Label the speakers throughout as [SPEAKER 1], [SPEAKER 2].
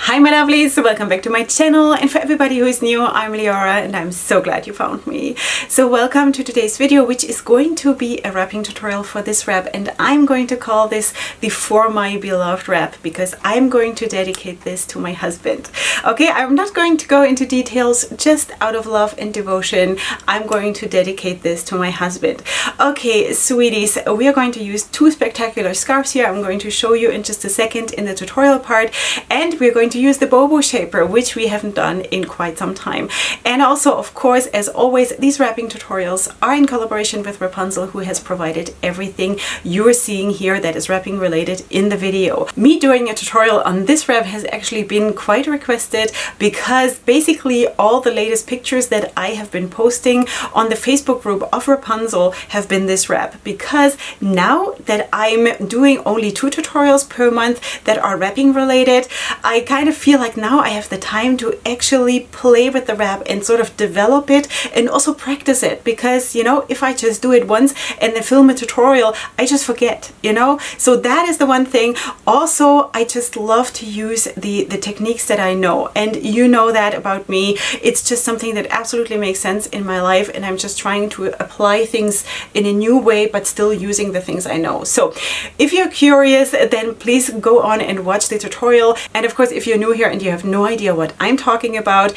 [SPEAKER 1] Hi my lovelies, welcome back to my channel, and for everybody who is new, I'm Leorah and I'm so glad you found me. So welcome to today's video, which is going to be a wrapping tutorial for this wrap, and I'm going to call this the For My Beloved wrap because I'm going to dedicate this to my husband. Okay, I'm not going to go into details, just out of love and devotion, I'm going to dedicate this to my husband. Okay, sweeties, we are going to use two spectacular scarves here. I'm going to show you in just a second in the tutorial part, and we're going to use the bobo shaper, which we haven't done in quite some time. And also, of course, as always, these wrapping tutorials are in collaboration with Wrapunzel, who has provided everything you're seeing here that is wrapping related in the video. Me doing a tutorial on this wrap has actually been quite requested because basically all the latest pictures that I have been posting on the Facebook group of Wrapunzel have been this wrap, because now that I'm doing only 2 tutorials per month that are wrapping related, I kind of feel like now I have the time to actually play with the wrap and sort of develop it and also practice it, because you know, if I just do it once and then film a tutorial, I just forget, you know. So that is the one thing. Also, I just love to use the techniques that I know, and you know that about me. It's just something that absolutely makes sense in my life, and I'm just trying to apply things in a new way but still using the things I know. So if you're curious, then please go on and watch the tutorial. And of course, if you're new here and you have no idea what I'm talking about,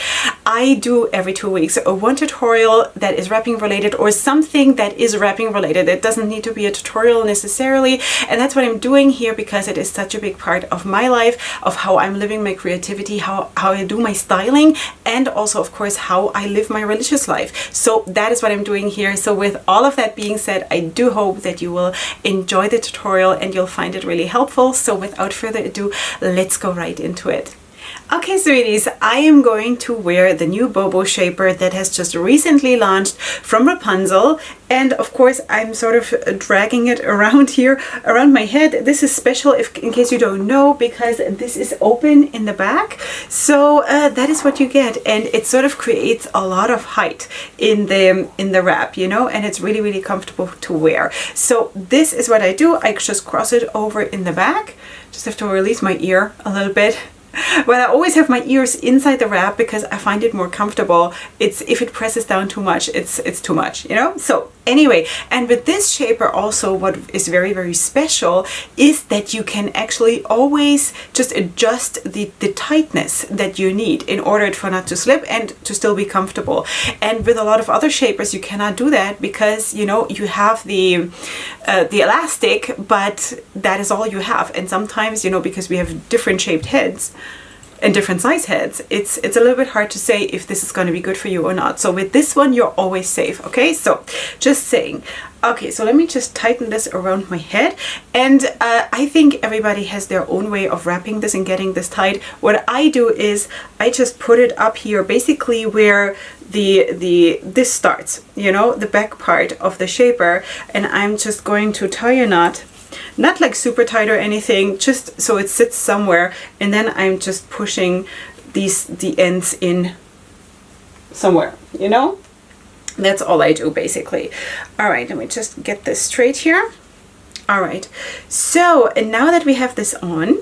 [SPEAKER 1] I do every 2 weeks one tutorial that is wrapping related or something that is wrapping related. It doesn't need to be a tutorial necessarily, and that's what I'm doing here because it is such a big part of my life, of how I'm living my creativity, how I do my styling, and also of course how I live my religious life. So that is what I'm doing here. So with all of that being said, I do hope that you will enjoy the tutorial and you'll find it really helpful. So without further ado, let's go right into it. Okay, sweeties, I am going to wear the new bobo shaper that has just recently launched from Wrapunzel, and of course I'm sort of dragging it around here around my head. This is special in case you don't know, because this is open in the back, so that is what you get, and it sort of creates a lot of height in the wrap, you know, and it's really comfortable to wear. So this is what I do. I just cross it over in the back. Just have to release my ear a little bit. Well, I always have my ears inside the wrap because I find it more comfortable. If it presses down too much, it's too much, you know? So anyway, and with this shaper also, what is very special is that you can actually always just adjust the tightness that you need in order for not to slip and to still be comfortable. And with a lot of other shapers, you cannot do that because, you know, you have the elastic, but that is all you have. And sometimes, you know, because we have different shaped heads and different size heads, it's a little bit hard to say if this is going to be good for you or not. So with this one, you're always safe. Okay, so just saying. Okay, so let me just tighten this around my head, and I think everybody has their own way of wrapping this and getting this tight. What I do is I just put it up here, basically where this starts, you know, the back part of the shaper, and I'm just going to tie a knot. Not like super tight or anything, just so it sits somewhere, and then I'm just pushing the ends in somewhere, you know? That's all I do basically. All right, let me just get this straight here. All right, so and now that we have this on,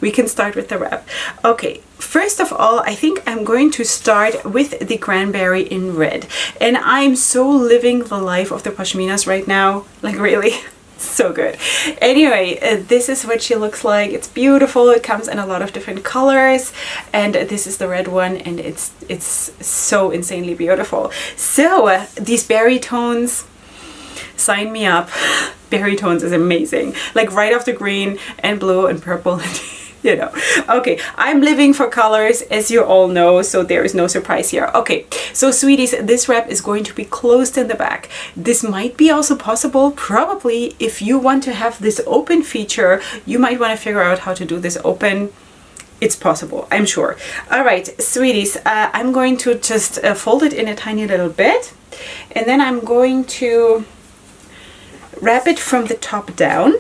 [SPEAKER 1] we can start with the wrap. Okay, first of all, I think I'm going to start with the cranberry in red, and I'm so living the life of the pashminas right now, like really. So good. Anyway, this is what she looks like. It's beautiful. It comes in a lot of different colors, and this is the red one, and it's so insanely beautiful. So these berry tones, sign me up. Berry tones is amazing, like right after green and blue and purple. You know. Okay, I'm living for colors, as you all know, so there is no surprise here. Okay, so sweeties, this wrap is going to be closed in the back. This might be also possible, probably, if you want to have this open feature, you might want to figure out how to do this open. It's possible, I'm sure. All right, sweeties, I'm going to just fold it in a tiny little bit, and then I'm going to wrap it from the top down.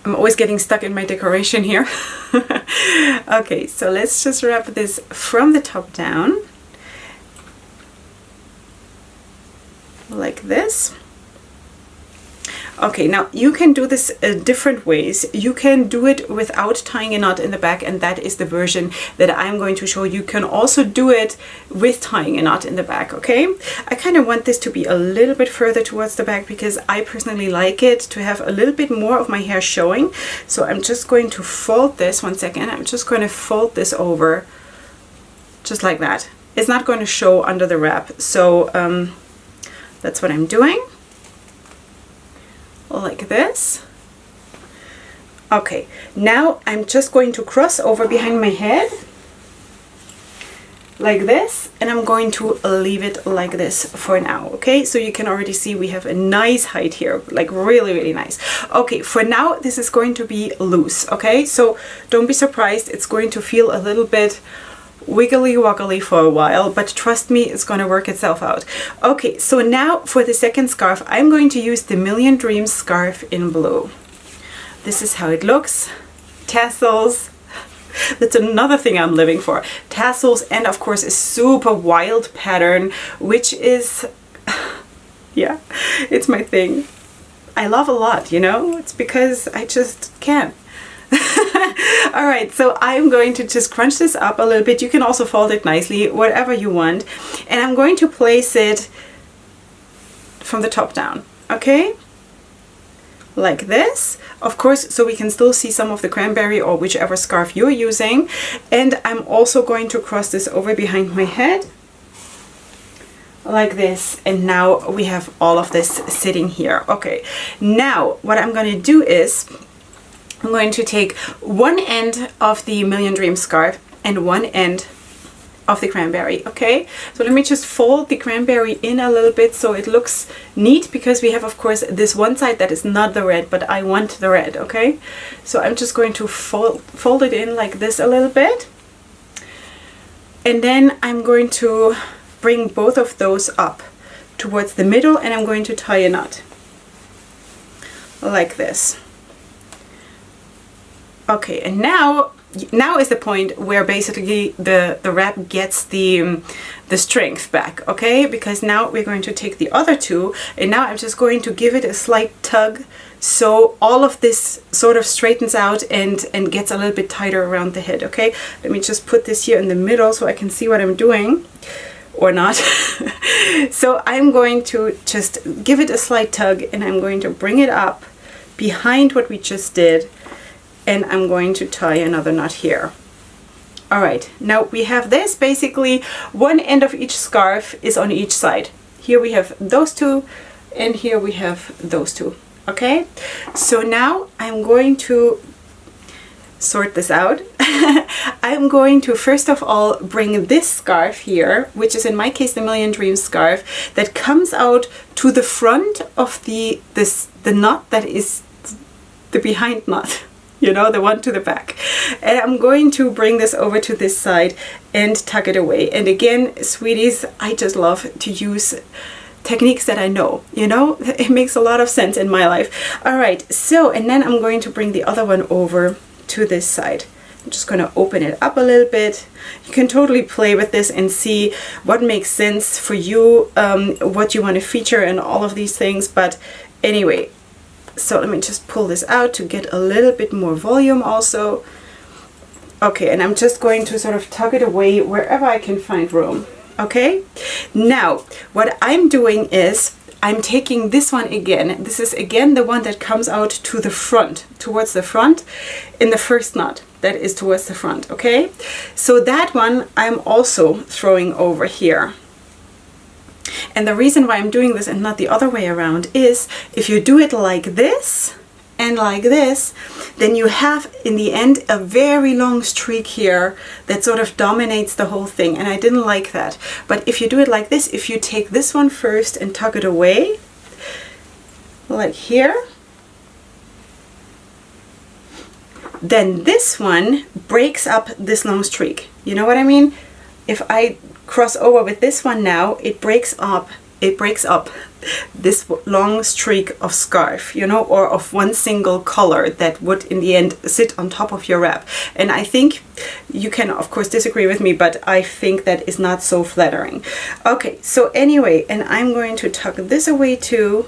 [SPEAKER 1] I'm always getting stuck in my decoration here. Okay, so let's just wrap this from the top down like this. Okay, now you can do this different ways. You can do it without tying a knot in the back, and that is the version that I'm going to show. You can also do it with tying a knot in the back, okay? I kind of want this to be a little bit further towards the back because I personally like it to have a little bit more of my hair showing. So I'm just going to fold this, one second, I'm just going to fold this over just like that. It's not going to show under the wrap, so that's what I'm doing. Like this. Okay, now I'm just going to cross over behind my head like this, and I'm going to leave it like this for now. Okay, so you can already see we have a nice height here, like really, really nice. Okay, for now this is going to be loose. Okay, so don't be surprised, it's going to feel a little bit wiggly woggly for a while, but trust me, it's going to work itself out. Okay, so now for the second scarf, I'm going to use the Million Dreams scarf in blue. This is how it looks. Tassels. That's another thing I'm living for. Tassels, and of course a super wild pattern, which is, yeah, it's my thing. I love a lot, you know? It's because I just can. All right, so I'm going to just crunch this up a little bit. You can also fold it nicely, whatever you want. And I'm going to place it from the top down, okay? Like this, of course, so we can still see some of the cranberry or whichever scarf you're using. And I'm also going to cross this over behind my head like this, and now we have all of this sitting here. Okay, now what I'm going to do is I'm going to take one end of the Million Dreams scarf and one end of the cranberry, okay? So let me just fold the cranberry in a little bit so it looks neat, because we have, of course, this one side that is not the red, but I want the red, okay? So I'm just going to fold it in like this a little bit. And then I'm going to bring both of those up towards the middle, and I'm going to tie a knot like this. Okay, and now is the point where basically the wrap gets the strength back, okay? Because now we're going to take the other two, and now I'm just going to give it a slight tug so all of this sort of straightens out and gets a little bit tighter around the head, okay? Let me just put this here in the middle so I can see what I'm doing, or not. So I'm going to just give it a slight tug, and I'm going to bring it up behind what we just did, and I'm going to tie another knot here. All right, now we have this, basically one end of each scarf is on each side. Here we have those two, and here we have those two, okay? So now I'm going to sort this out. I'm going to first of all bring this scarf here, which is in my case the Million Dreams scarf, that comes out to the front of the knot that is the behind knot. You know, the one to the back. And I'm going to bring this over to this side and tuck it away. And again, sweeties, I just love to use techniques that I know, you know, it makes a lot of sense in my life. All right, so, and then I'm going to bring the other one over to this side. I'm just going to open it up a little bit. You can totally play with this and see what makes sense for you, what you want to feature and all of these things. But anyway, so let me just pull this out to get a little bit more volume also. Okay, and I'm just going to sort of tuck it away wherever I can find room. Okay, now what I'm doing is I'm taking this one again. This is again the one that comes out to the front, towards the front in the first knot. That is towards the front, okay? So that one I'm also throwing over here. And the reason why I'm doing this and not the other way around is if you do it like this and like this, then you have in the end a very long streak here that sort of dominates the whole thing, and I didn't like that. But if you do it like this, if you take this one first and tuck it away like here, then this one breaks up this long streak. You know what I mean? If I cross over with this one now, it breaks up this long streak of scarf, you know, or of one single color that would in the end sit on top of your wrap. And I think you can of course disagree with me, but I think that is not so flattering. Okay, so anyway, and I'm going to tuck this away too.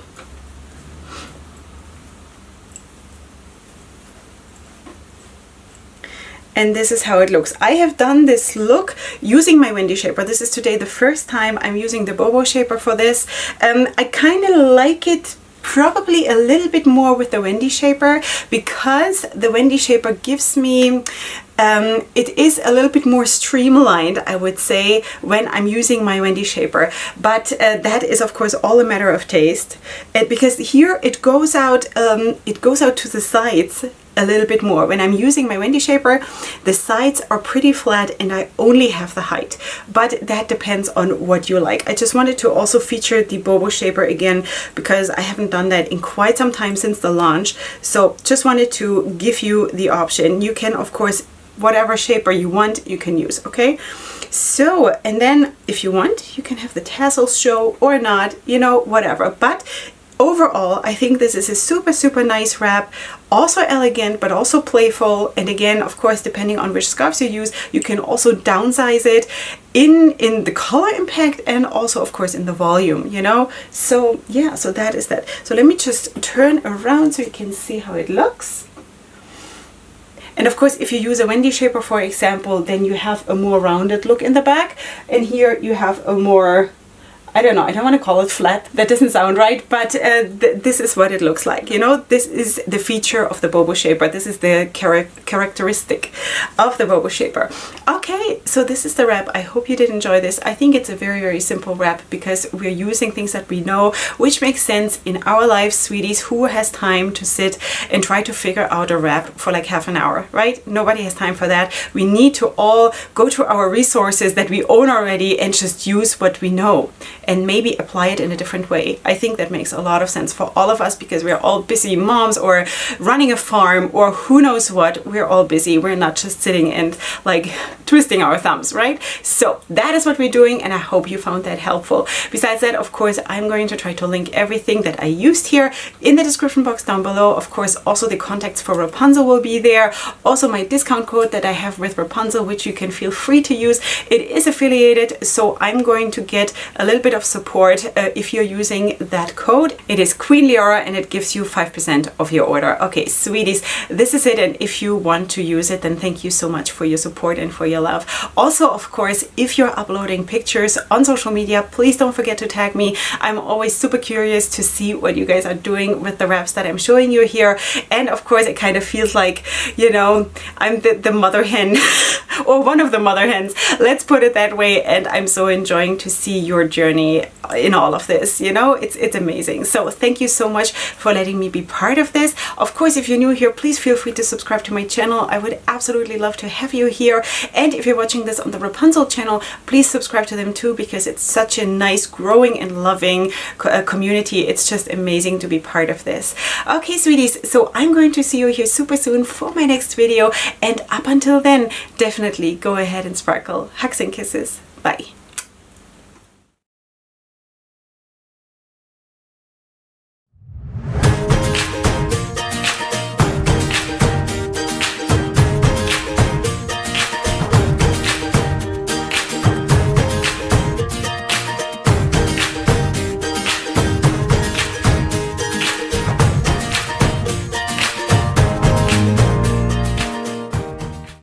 [SPEAKER 1] and this is how it looks. I have done this look using my Wendy shaper. This is today the first time I'm using the Bobo shaper for this. I kind of like it probably a little bit more with the Wendy shaper, because the Wendy shaper gives me it is a little bit more streamlined, I would say, when I'm using my Wendy shaper, but that is of course all a matter of taste, because here it goes out to the sides a little bit more. When I'm using my Wendy shaper, the sides are pretty flat and I only have the height, but that depends on what you like. I just wanted to also feature the Bobo shaper again, because I haven't done that in quite some time since the launch, so just wanted to give you the option. You can of course, whatever shaper you want, you can use, okay? So, and then if you want, you can have the tassels show or not, you know, whatever. But overall, I think this is a super, super nice wrap. Also elegant, but also playful. And again, of course, depending on which scarves you use, you can also downsize it in the color impact and also, of course, in the volume, you know? So yeah, so that is that. So let me just turn around so you can see how it looks. And of course, if you use a Wendy shaper, for example, then you have a more rounded look in the back. And here you have a more, I don't know, I don't want to call it flat, that doesn't sound right, but this is what it looks like, you know. This is the feature of the Bobo shaper. This is the characteristic of the Bobo shaper. Okay, so this is the wrap. I hope you did enjoy this. I think it's a very, very simple wrap, because we're using things that we know, which makes sense in our lives, sweeties. Who has time to sit and try to figure out a wrap for like half an hour, right? Nobody has time for that. We need to all go to our resources that we own already and just use what we know, and maybe apply it in a different way. I think that makes a lot of sense for all of us, because we're all busy moms or running a farm or who knows what. We're all busy. We're not just sitting and like twisting our thumbs, right? So that is what we're doing, and I hope you found that helpful. Besides that, of course, I'm going to try to link everything that I used here in the description box down below. Of course, also the contacts for Wrapunzel will be there. Also my discount code that I have with Wrapunzel, which you can feel free to use. It is affiliated, so I'm going to get a little bit of support if you're using that code. It is Queen Leorah, and it gives you 5% of your order. Okay, sweeties, this is it, and if you want to use it, then thank you so much for your support and for your love. Also, of course, if you're uploading pictures on social media, please don't forget to tag me. I'm always super curious to see what you guys are doing with the wraps that I'm showing you here. And of course, it kind of feels like, you know, I'm the mother hen or one of the mother hens, let's put it that way, and I'm so enjoying to see your journey in all of this, you know. It's amazing. So thank you so much for letting me be part of this. Of course, if you're new here, please feel free to subscribe to my channel. I would absolutely love to have you here. And if you're watching this on the Wrapunzel channel, please subscribe to them too, because it's such a nice, growing and loving community. It's just amazing to be part of this. Okay, sweeties, so I'm going to see you here super soon for my next video, and up until then, definitely go ahead and sparkle. Hugs and kisses. Bye.